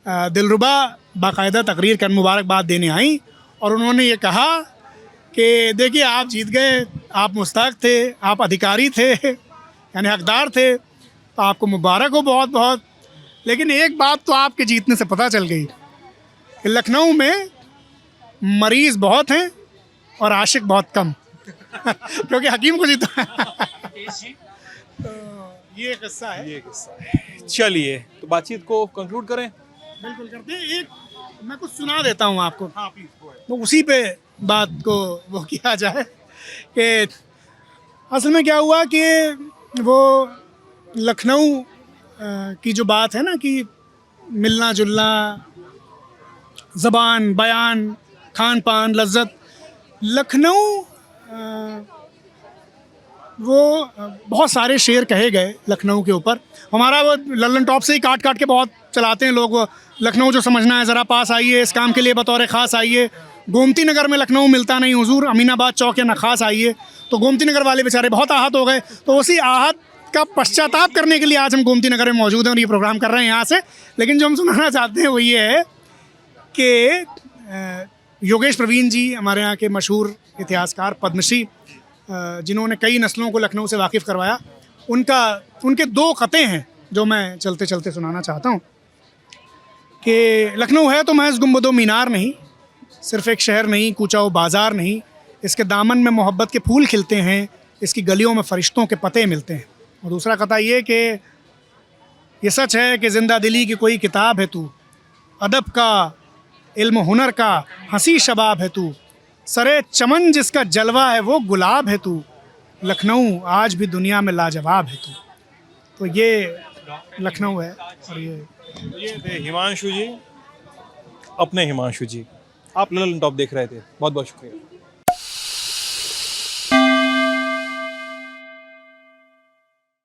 दिलरुबा बाकायदा तकरीर कर मुबारकबाद देने आई और उन्होंने ये कहा कि देखिए आप जीत गए, आप मुस्तहक थे, आप अधिकारी थे, यानी हकदार थे, तो आपको मुबारक हो बहुत बहुत। लेकिन एक बात तो आपके जीतने से पता चल गई कि लखनऊ में मरीज़ बहुत हैं और आशिक बहुत कम क्योंकि हकीम को जीता तो ये किस्सा है। चलिए तो बातचीत को कंक्लूड करें। बिल्कुल करते हैं। एक मैं कुछ सुना देता हूँ आपको, तो उसी पे बात को वो किया जाए कि असल में क्या हुआ कि वो लखनऊ की जो बात है ना कि मिलना जुलना, ज़बान, बयान, खान पान, लज्जत, लखनऊ वो बहुत सारे शेर कहे गए लखनऊ के ऊपर। हमारा वो लल्लन टॉप से ही काट के बहुत चलाते हैं लोग। वो लखनऊ जो समझना है ज़रा पास आइए, इस काम के लिए बतौर ख़ास आइए। गोमती नगर में लखनऊ मिलता नहीं हुजूर, अमीनाबाद चौक या नखास आइए। तो गोमती नगर वाले बेचारे बहुत आहत हो गए। तो उसी आहत का पश्चाताप करने के लिए आज हम गोमती नगर में मौजूद हैं और ये प्रोग्राम कर रहे हैं यहाँ से। लेकिन जो हम सुनाना चाहते हैं वो ये है कि योगेश प्रवीण जी हमारे यहाँ के मशहूर इतिहासकार, पद्मश्री, जिन्होंने कई नस्लों को लखनऊ से वाकिफ़ करवाया, उनके 2 ख़तें हैं जो मैं चलते चलते सुनाना चाहता हूँ कि लखनऊ है तो महज गुंबदो मीनार नहीं, सिर्फ़ एक शहर नहीं, कूचा व बाज़ार नहीं, इसके दामन में मोहब्बत के फूल खिलते हैं, इसकी गलियों में फ़रिश्तों के पते मिलते हैं। और दूसरा ख़ता ये कि ये सच है कि ज़िंदा दिली की कोई किताब है तू, अदब का, इल्म हुनर का हंसी शबाब है तू, सरे चमन जिसका जलवा है वो गुलाब है तू, लखनऊ आज भी दुनिया में लाजवाब है तू। तो ये लखनऊ है। और ये थे हिमांशु जी, अपने हिमांशु जी। आप लल्लन टॉप देख रहे थे, बहुत बहुत शुक्रिया।